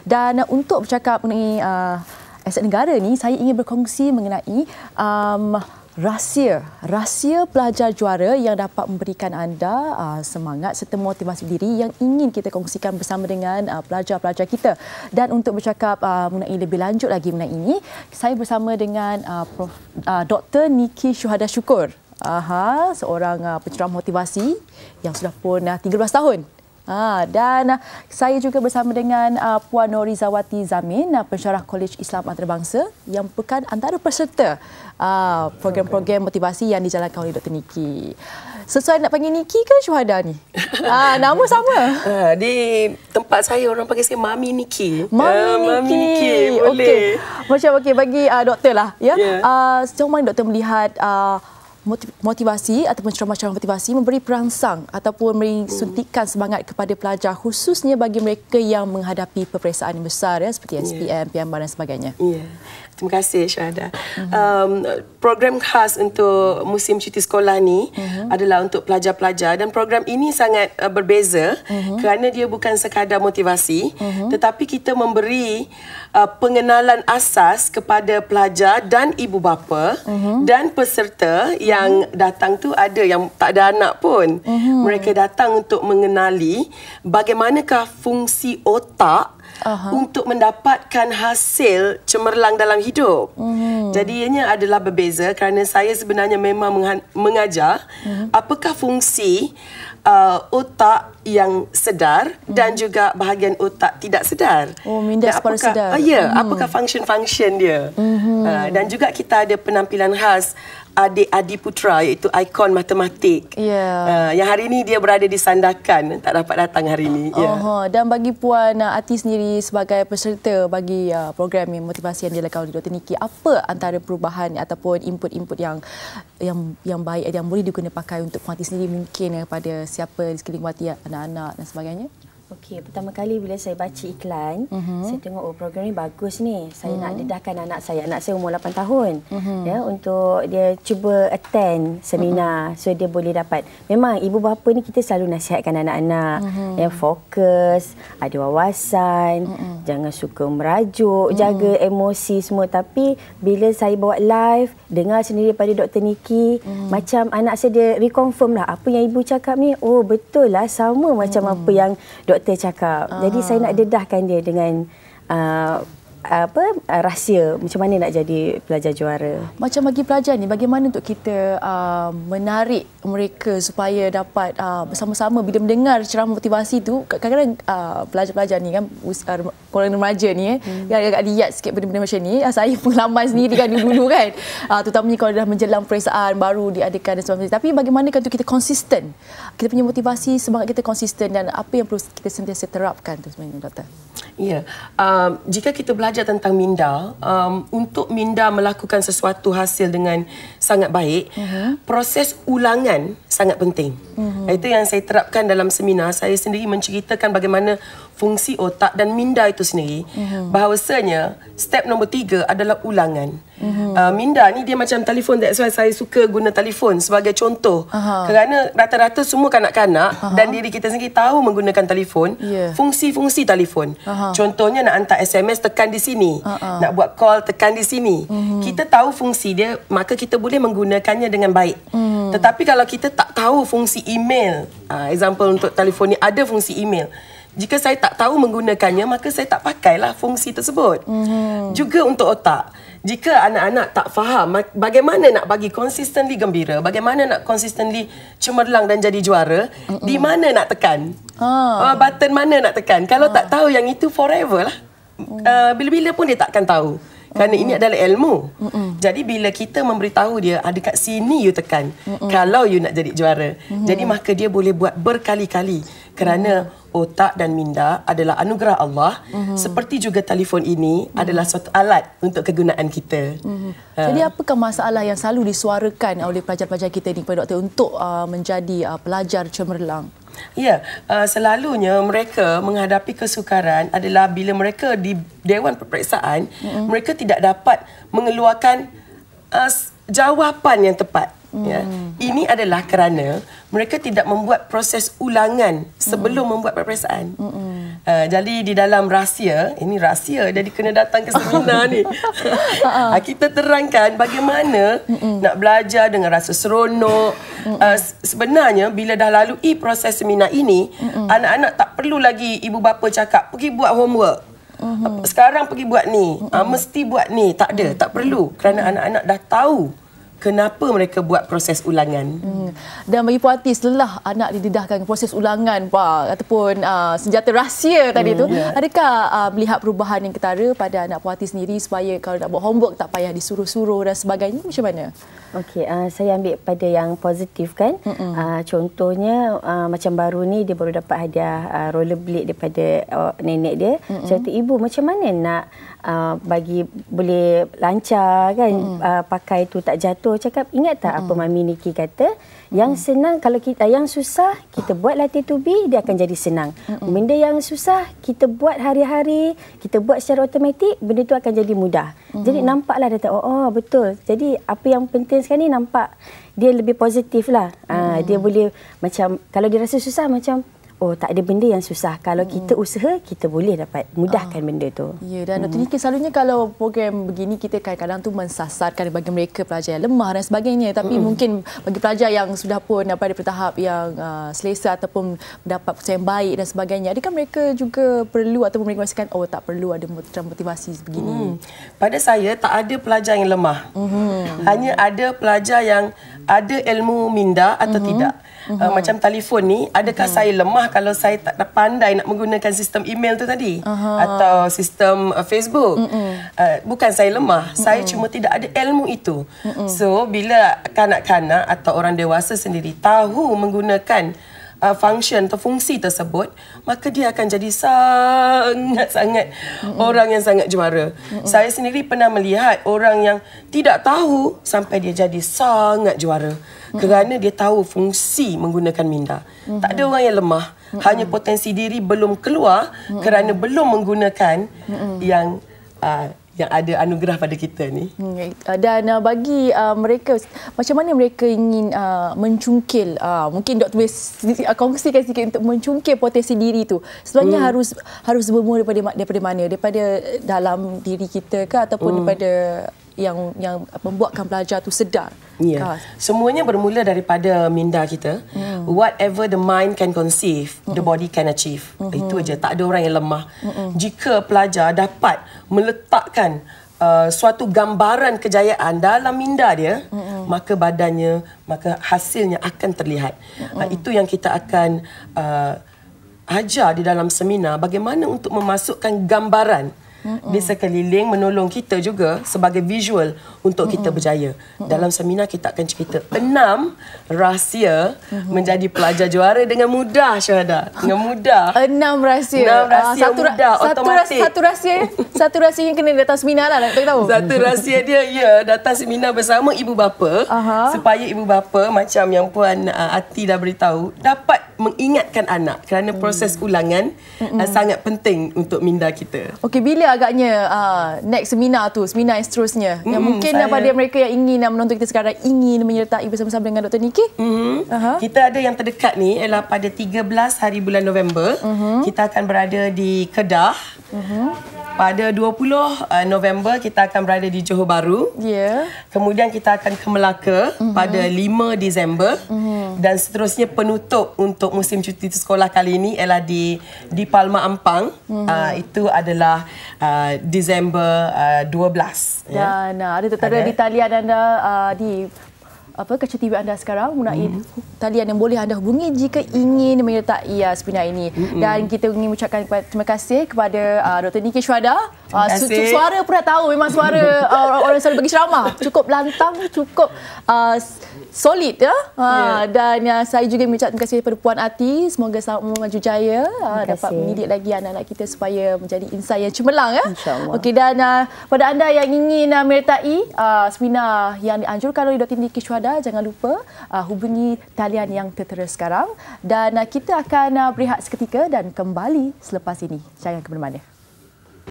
Dan untuk bercakap mengenai aset negara ni, saya ingin berkongsi mengenai rahsia pelajar juara yang dapat memberikan anda semangat serta motivasi diri yang ingin kita kongsikan bersama dengan pelajar-pelajar kita. Dan untuk bercakap mengenai lebih lanjut lagi mengenai ini, saya bersama dengan Dr. Niki Syuhada Syukur. Seorang penceramah motivasi yang sudah pun 13 tahun. Dan saya juga bersama dengan Puan Norizawati Zamin, pensyarah Kolej Islam Antarabangsa yang merupakan antara peserta program-program motivasi yang dijalankan oleh Dr. Niki. Sesuai nak panggil Niki ke Syuhada ni? Nama sama? Di tempat saya orang panggil saya Mami Niki. Mami Niki. Boleh. Macam bagi doktor lah. Ya. Sejauh mana doktor melihat motivasi ataupun ceramah-ceramah motivasi memberi perangsang ataupun memberi suntikan semangat kepada pelajar, khususnya bagi mereka yang menghadapi peperiksaan yang besar seperti SPM, PMR dan sebagainya. Terima kasih Syuhada. Program khas untuk musim cuti sekolah ni adalah untuk pelajar-pelajar, dan program ini sangat berbeza kerana dia bukan sekadar motivasi, tetapi kita memberi pengenalan asas kepada pelajar dan ibu bapa dan peserta yang datang tu. Ada yang tak ada anak pun. Mereka datang untuk mengenali bagaimanakah fungsi otak untuk mendapatkan hasil cemerlang dalam hidup. Jadi ianya adalah berbeza kerana saya sebenarnya memang mengajar apakah fungsi otak yang sedar dan juga bahagian otak tidak sedar. Minda separuh sedar. Apakah function-function dia. Dan juga kita ada penampilan khas adik Adi Putra, iaitu ikon matematik. Yang hari ini dia berada di Sandakan, tak dapat datang hari ini. Dan bagi Puan Ati sendiri sebagai peserta bagi program motivasi yang dilakukan oleh Dr. Niki, apa antara perubahan ataupun input-input yang baik yang boleh diguna pakai untuk Puan Ati sendiri mungkin kepada siapa di sekeliling Puan Ati, anak-anak dan sebagainya? Okey, pertama kali bila saya baca iklan, saya tengok program ni bagus ni. Saya nak dedahkan anak saya umur 8 tahun ya, untuk dia cuba attend seminar so dia boleh dapat. Memang ibu bapa ni kita selalu nasihatkan anak-anak yang fokus, ada wawasan, jangan suka merajuk, jaga emosi semua. Tapi bila saya bawa live, dengar sendiri pada Dr. Niki, macam anak saya dia reconfirm lah apa yang ibu cakap ni, oh betul lah, sama macam apa yang doktor cakap. Jadi saya nak dedahkan dia dengan rahsia macam mana nak jadi pelajar juara. Macam bagi pelajar ni, bagaimana untuk kita menarik mereka supaya dapat bersama-sama bila mendengar ceramah motivasi tu. Kadang-kadang pelajar-pelajar ni kan, korang remaja ni yang agak liat sikit benda-benda macam ni. Saya pengalaman sendiri kan dulu kan, terutamanya kalau dah menjelang peperiksaan baru diadakan dan sebagainya. Tapi bagaimanakah untuk kita konsisten, kita punya motivasi, semangat kita konsisten, dan apa yang perlu kita sentiasa terapkan tu sebenarnya, doktor? Jika kita belajar tentang minda, untuk minda melakukan sesuatu hasil dengan sangat baik, proses ulangan sangat penting. Itu yang saya terapkan dalam seminar. Saya sendiri menceritakan bagaimana fungsi otak dan minda itu sendiri. Bahawasanya step nombor 3 adalah ulangan. Minda ni dia macam telefon. That's why saya suka guna telefon sebagai contoh. Kerana rata-rata semua kanak-kanak dan diri kita sendiri tahu menggunakan telefon, fungsi-fungsi telefon. Contohnya nak hantar SMS, tekan di sini. Nak buat call, tekan di sini. Kita tahu fungsi dia, maka kita boleh menggunakannya dengan baik. Tetapi kalau kita tak tahu fungsi email, example untuk telefon ni ada fungsi email, jika saya tak tahu menggunakannya, maka saya tak pakailah fungsi tersebut. Juga untuk otak. Jika anak-anak tak faham bagaimana nak bagi consistently gembira, bagaimana nak consistently cemerlang dan jadi juara, di mana nak tekan, button mana nak tekan. Kalau tak tahu yang itu, forever lah. Bila-bila pun dia tak akan tahu. Kerana ini adalah ilmu. Jadi bila kita memberitahu dia, dekat sini you tekan kalau you nak jadi juara. Jadi maka dia boleh buat berkali-kali. Kerana otak dan minda adalah anugerah Allah. Seperti juga telefon ini adalah suatu alat untuk kegunaan kita. Jadi apakah masalah yang selalu disuarakan oleh pelajar-pelajar kita ni kepada doktor untuk menjadi pelajar cemerlang? Selalunya mereka menghadapi kesukaran adalah bila mereka di Dewan Peperiksaan, mereka tidak dapat mengeluarkan jawapan yang tepat. Ini adalah kerana mereka tidak membuat proses ulangan sebelum membuat peperiksaan. Jadi di dalam rahsia, ini rahsia, jadi kena datang ke seminar ni. Kita terangkan bagaimana nak belajar dengan rasa seronok. Sebenarnya bila dah lalui proses seminar ini, anak-anak tak perlu lagi ibu bapa cakap, pergi buat homework. Sekarang pergi buat ni, mesti buat ni. Tak ada, tak perlu. Kerana anak-anak dah tahu kenapa mereka buat proses ulangan. Dan bagi Puan Ati, setelah anak didedahkan proses ulangan ataupun senjata rahsia tadi tu, adakah melihat perubahan yang ketara pada anak Puan Ati sendiri supaya kalau nak buat homework tak payah disuruh-suruh dan sebagainya? Macam mana? Okey, saya ambil pada yang positif kan. Contohnya macam baru ni dia baru dapat hadiah rollerblade daripada nenek dia. Saya kata, ibu macam mana nak bagi boleh lancar kan, pakai tu tak jatuh. Cakap, ingat tak apa Mami Niki kata, yang senang kalau kita, yang susah kita buat latih tubi, dia akan jadi senang. Benda yang susah kita buat hari-hari, kita buat secara automatik, benda tu akan jadi mudah. Jadi nampaklah dia tahu, oh betul. Jadi apa yang penting sekarang ni, nampak dia lebih positif lah. Dia boleh macam, kalau dia rasa susah macam, oh tak ada benda yang susah. Kalau kita usaha, kita boleh dapat mudahkan benda tu. Ya, dan Dr. Niki, selalunya kalau program begini kita kadang-kadang tu mensasarkan bagi mereka pelajar yang lemah dan sebagainya. Tapi mungkin bagi pelajar yang sudah pun pada tahap yang selesa ataupun mendapat yang baik dan sebagainya, adakah mereka juga perlu ataupun mereka merasakan oh tak perlu ada motivasi begini? Pada saya tak ada pelajar yang lemah. Hanya ada pelajar yang ada ilmu minda atau tidak. Macam telefon ni, adakah saya lemah kalau saya tak pandai nak menggunakan sistem email tu tadi atau sistem Facebook? Bukan saya lemah, saya cuma tidak ada ilmu itu. So bila kanak-kanak atau orang dewasa sendiri tahu menggunakan function atau fungsi tersebut, maka dia akan jadi sangat-sangat orang yang sangat juara. Saya sendiri pernah melihat orang yang tidak tahu sampai dia jadi sangat juara. Kerana dia tahu fungsi menggunakan minda. Tak ada orang yang lemah. Hanya potensi diri belum keluar kerana belum menggunakan yang ada anugerah pada kita ni. Dan bagi mereka, macam mana mereka ingin mencungkil, mungkin Dr. Wes kongsikan sikit untuk mencungkil potensi diri tu. Sebenarnya harus bermula daripada mana? Daripada dalam diri kita ke ataupun daripada yang membuatkan pelajar tu sedar? Ya. Semuanya bermula daripada minda kita. Whatever the mind can conceive, the body can achieve. Itu aja. Tak ada orang yang lemah. Jika pelajar dapat meletakkan suatu gambaran kejayaan dalam minda dia, maka badannya, maka hasilnya akan terlihat. Itu yang kita akan ajar di dalam seminar, bagaimana untuk memasukkan gambaran di sekeliling, menolong kita juga sebagai visual untuk kita berjaya. Dalam seminar kita akan cerita 6 rahsia menjadi pelajar juara dengan mudah, Syahada. Dengan mudah. 6 rahsia. 6 rahsia mudah, otomatik. Satu rahsia yang kena datang seminar lah, nak tahu. Satu rahsia dia, datang seminar bersama ibu bapa, supaya ibu bapa macam yang Puan Ati dah beritahu, dapat mengingatkan anak kerana proses ulangan sangat penting untuk minda kita. Okey, bila agaknya next seminar tu, seminar yang seterusnya, yang mungkin pada mereka yang ingin menonton kita sekarang, ingin menyertai bersama-sama dengan Dr. Niki? Kita ada yang terdekat ni ialah pada 13 hari bulan November. Kita akan berada di Kedah. Pada 20 November kita akan berada di Johor Bahru. Kemudian kita akan ke Melaka pada 5 Disember. Dan seterusnya penutup untuk musim cuti sekolah kali ini ialah di Palma Ampang. Itu adalah Disember 12. Dan ada tertera di talian anda di kaca TV anda sekarang mengenai talian yang boleh anda hubungi jika ingin menyertai seminar ini. Dan kita ingin mengucapkan terima kasih kepada Dr. Niki Syuhada. Suara pun dah tahu, memang suara orang selalu bagi ceramah. Cukup lantang, cukup solid ya. Dan saya juga mengucapkan terima kasih kepada Puan Ati. Semoga selalu maju jaya, dapat mendidik lagi anak-anak kita supaya menjadi insan yang cemerlang ya. Okey, dan pada anda yang ingin menyertai seminar yang dianjurkan oleh Dr. Niki Syuhada, jangan lupa hubungi talian yang tertera sekarang. Dan kita akan berehat seketika dan kembali selepas ini. Jangan ke mana-mana.